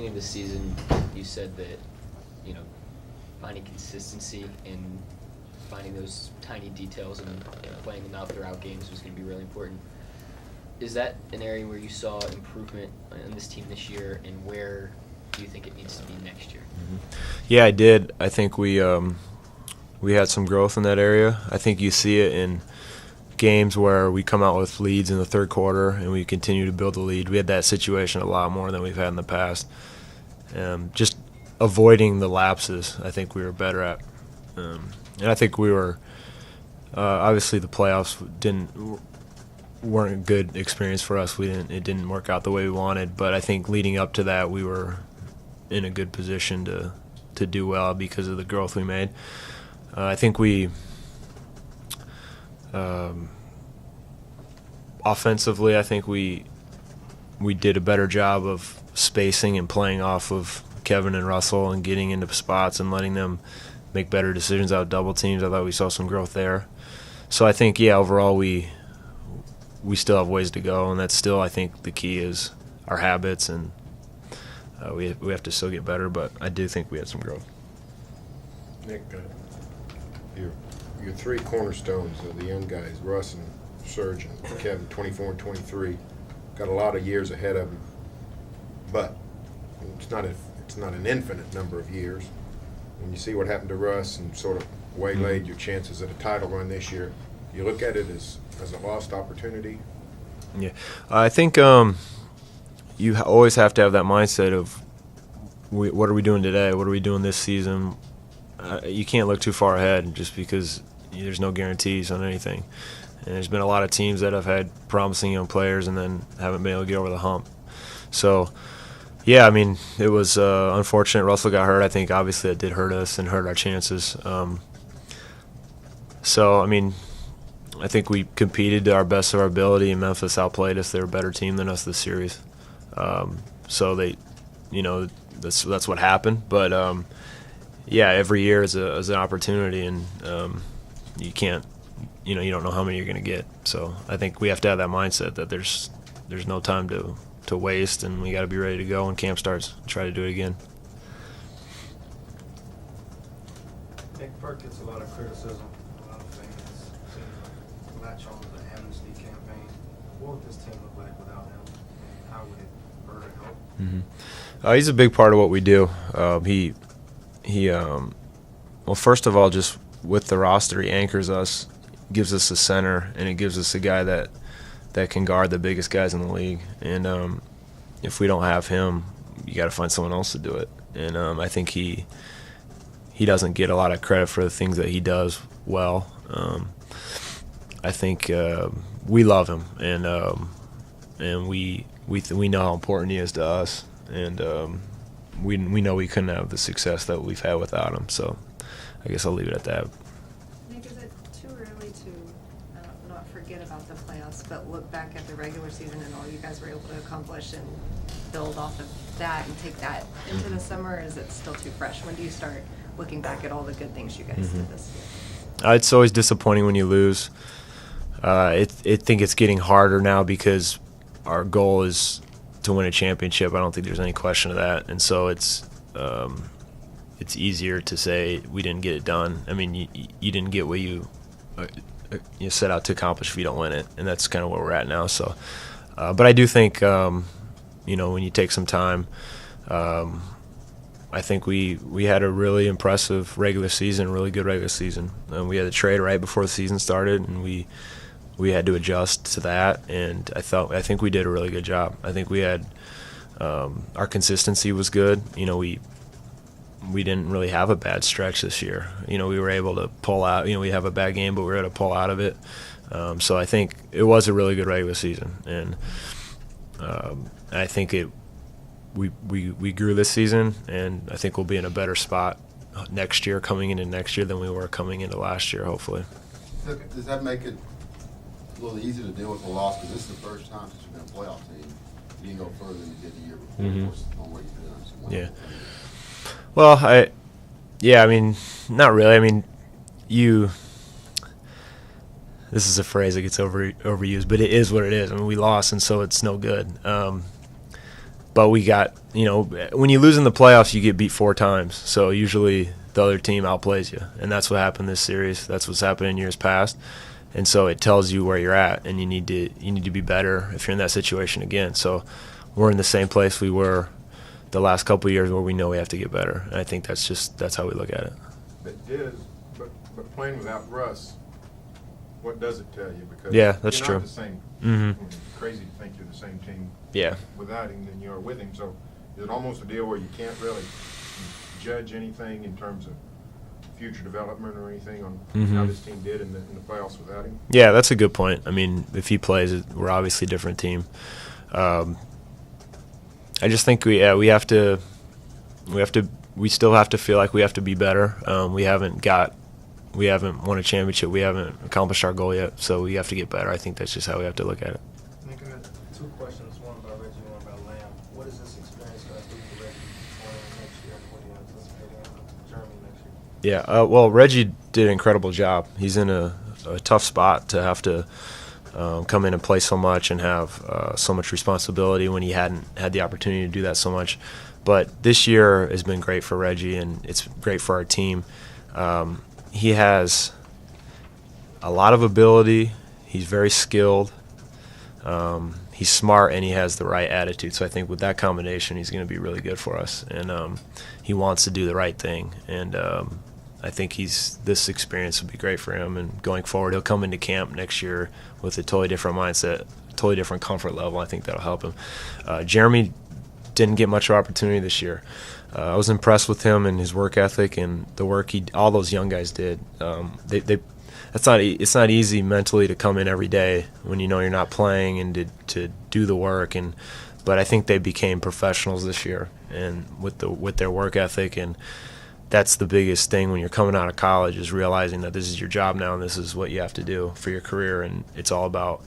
beginning of the season, you said that, finding consistency and finding those tiny details and playing them out throughout games was going to be really important. Is that an area where you saw improvement in this team this year, and where do you think it needs to be next year? Yeah, I did. I think we had some growth in that area. I think you see it in games where we come out with leads in the third quarter and we continue to build the lead. We had that situation a lot more than we've had in the past. Just avoiding the lapses, I think we were better at. And I think we were obviously the playoffs weren't a good experience for us. It didn't work out the way we wanted, but I think leading up to that we were in a good position to do well because of the growth we made. I think we offensively, I think we did a better job of spacing and playing off of Kevin and Russell and getting into spots and letting them make better decisions out of double teams. I thought we saw some growth there. So I think, overall we still have ways to go, and that's still, I think, the key is our habits, and we have to still get better, but I do think we had some growth. Nick, your three cornerstones of the young guys, Russ and Serge and Kevin, 24 and 23, got a lot of years ahead of them, but it's not an infinite number of years. When you see what happened to Russ and sort of waylaid your chances at a title run this year, you look at it as a lost opportunity? Yeah, I think you always have to have that mindset of what are we doing today? What are we doing this season? You can't look too far ahead just because there's no guarantees on anything. And there's been a lot of teams that have had promising young players and then haven't been able to get over the hump. So, yeah, I mean, it was unfortunate Russell got hurt. I think obviously it did hurt us and hurt our chances. So, I mean, I think we competed to our best of our ability, and Memphis outplayed us. They were a better team than us this series. So they, that's what happened. But every year is an opportunity, and you can't, you don't know how many you're going to get. So I think we have to have that mindset that there's no time to waste, and we got to be ready to go when camp starts and try to do it again. Nick Perk gets a lot of criticism. A lot of fans seem to latch on to the amnesty campaign. What would this team look like without him, and how would it hurt or help? Mm-hmm. He's a big part of what we do. Well, first of all, just with the roster, he anchors us, gives us a center, and it gives us a guy that can guard the biggest guys in the league. And if we don't have him, you got to find someone else to do it. And I think he doesn't get a lot of credit for the things that he does well. I think we love him, and we know how important he is to us, and we know we couldn't have the success that we've had without him. So I guess I'll leave it at that. Nick, is it too early to not forget about the playoffs, but look back at the regular season and all you guys were able to accomplish and build off of that and take that into the summer? Or is it still too fresh? When do you start looking back at all the good things you guys did this year? It's always disappointing when you lose. I think it's getting harder now because our goal is to win a championship. I don't think there's any question of that. And so it's easier to say we didn't get it done. I mean, you didn't get what you set out to accomplish if you don't win it, and that's kind of where we're at now. So, but I do think when you take some time, I think we had a really impressive regular season, really good regular season. We had a trade right before the season started, and we had to adjust to that. And I think we did a really good job. I think we had our consistency was good. We didn't really have a bad stretch this year. We were able to pull out. We have a bad game, but we were able to pull out of it. So I think it was a really good regular season, and I think we grew this season, and I think we'll be in a better spot coming into next year than we were coming into last year, hopefully. Does that make it a little easier to deal with the loss? Because this is the first time since you've been a playoff team. You didn't go further than you did the year before. Mm-hmm. Of course, on what you've done. So yeah. Well, I mean, not really. I mean, this is a phrase that gets overused, but it is what it is. I mean, we lost, and so it's no good. but we got, when you lose in the playoffs, you get beat 4 times. So usually the other team outplays you, and that's what happened this series. That's what's happened in years past, and so it tells you where you're at, and you need to be better if you're in that situation again. So we're in the same place we were the last couple of years, where we know we have to get better, and I think that's how we look at it. But playing without Russ, what does it tell you? Because yeah, that's you're true. not the same. Mm-hmm. Crazy to think you're the same team. Yeah. Without him than you are with him. So is it almost a deal where you can't really judge anything in terms of future development or anything on how this team did in the playoffs without him? Yeah, that's a good point. I mean, if he plays, we're obviously a different team. I just think we still have to feel like we have to be better. We haven't won a championship. We haven't accomplished our goal yet, so we have to get better. I think that's just how we have to look at it. Nick, I got 2 questions, one about Reggie, one about Lamb. What is this experience going to do for Reggie next year, and what do you anticipate in Germany next year? Yeah, well, Reggie did an incredible job. He's in a tough spot to have to come in and play so much and have so much responsibility when he hadn't had the opportunity to do that so much. But this year has been great for Reggie, and it's great for our team. He has a lot of ability. He's very skilled. He's smart, and he has the right attitude. So I think with that combination, he's going to be really good for us. And he wants to do the right thing. And I think this experience will be great for him. And going forward, he'll come into camp next year with a totally different mindset, totally different comfort level. I think that'll help him. Jeremy didn't get much opportunity this year. I was impressed with him and his work ethic and the work all those young guys did. It's not easy mentally to come in every day when you know you're not playing and to do the work. But I think they became professionals this year, and with their work ethic, and that's the biggest thing when you're coming out of college, is realizing that this is your job now and this is what you have to do for your career, and it's all about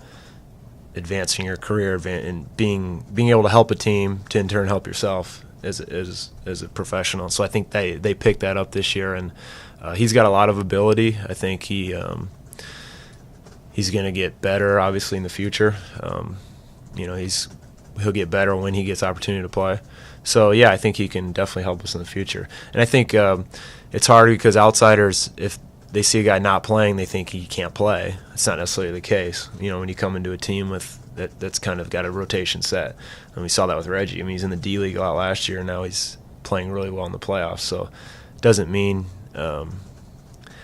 advancing your career and being able to help a team to in turn help yourself as a professional. So I think they picked that up this year, and he's got a lot of ability. I think he's going to get better, obviously, in the future. He'll get better when he gets opportunity to play. So yeah, I think he can definitely help us in the future. And I think it's hard because outsiders, if they see a guy not playing, they think he can't play. It's not necessarily the case. When you come into a team that's kind of got a rotation set, and we saw that with Reggie. I mean, he's in the D League a lot last year, and now he's playing really well in the playoffs. So it doesn't mean I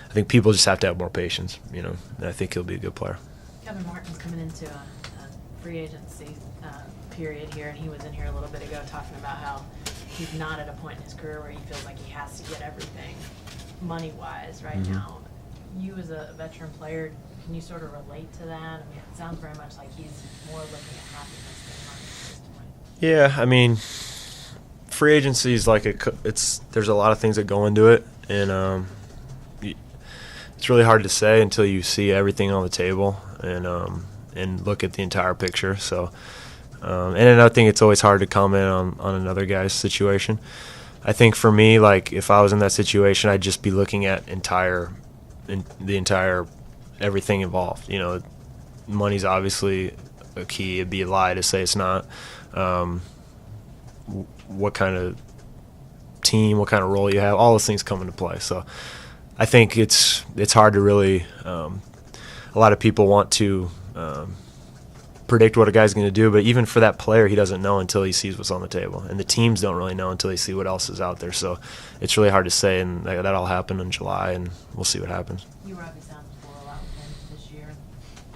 think people just have to have more patience, and I think he'll be a good player. Kevin Martin's coming into a free agency period here, and he was in here a little bit ago talking about how he's not at a point in his career where he feels like he has to get everything money-wise right now. You as a veteran player, can you sort of relate to that? I mean, it sounds very much like he's more looking at happiness than money at this point. Yeah, I mean, free agency is there's a lot of things that go into it, and it's really hard to say until you see everything on the table and look at the entire picture. So, and another thing, it's always hard to comment on another guy's situation. I think for me, if I was in that situation, I'd just be looking at the entire everything involved. Money's obviously a key. It'd be a lie to say it's not. What kind of team, what kind of role you have, all those things come into play. So I think it's hard to really. A lot of people want to predict what a guy's going to do, but even for that player, he doesn't know until he sees what's on the table, and the teams don't really know until they see what else is out there. So it's really hard to say, and that all happened in July, and we'll see what happens. You were obviously on the floor a lot with him this year.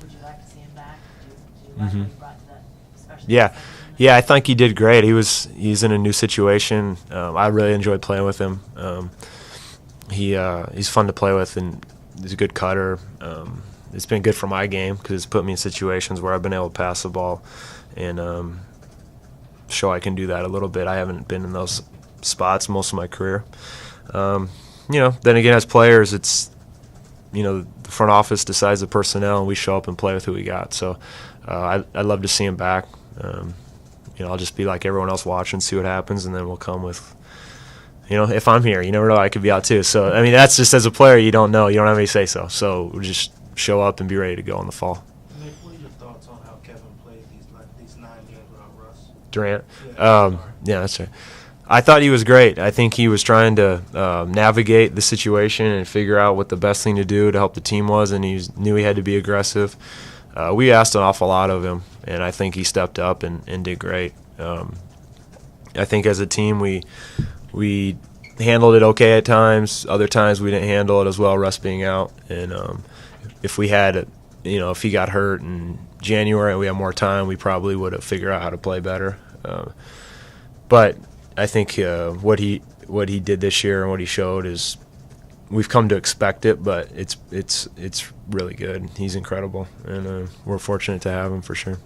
Would you like to see him back? Do you like what he brought to that, especially? Yeah, I think he did great. He's in a new situation. I really enjoyed playing with him. He's fun to play with, and he's a good cutter. It's been good for my game because it's put me in situations where I've been able to pass the ball and show I can do that a little bit. I haven't been in those spots most of my career. Then again, as players, it's the front office decides the personnel, and we show up and play with who we got. So I'd love to see him back. I'll just be like everyone else watching, see what happens, and then we'll come with. If I'm here, you never know, I could be out too. So I mean, that's just as a player, you don't know, you don't have any say so. So we'll just show up and be ready to go in the fall. Nick, what are your thoughts on how Kevin played these 9 games without Russ? Durant. Yeah, that's right. I thought he was great. I think he was trying to navigate the situation and figure out what the best thing to do to help the team was, and knew he had to be aggressive. We asked an awful lot of him, and I think he stepped up and did great. I think as a team we handled it okay at times. Other times we didn't handle it as well, Russ being out. And if we had, if he got hurt in January and we had more time, we probably would have figured out how to play better. But I think what he did this year and what he showed is we've come to expect it, but it's really good. He's incredible, and we're fortunate to have him for sure.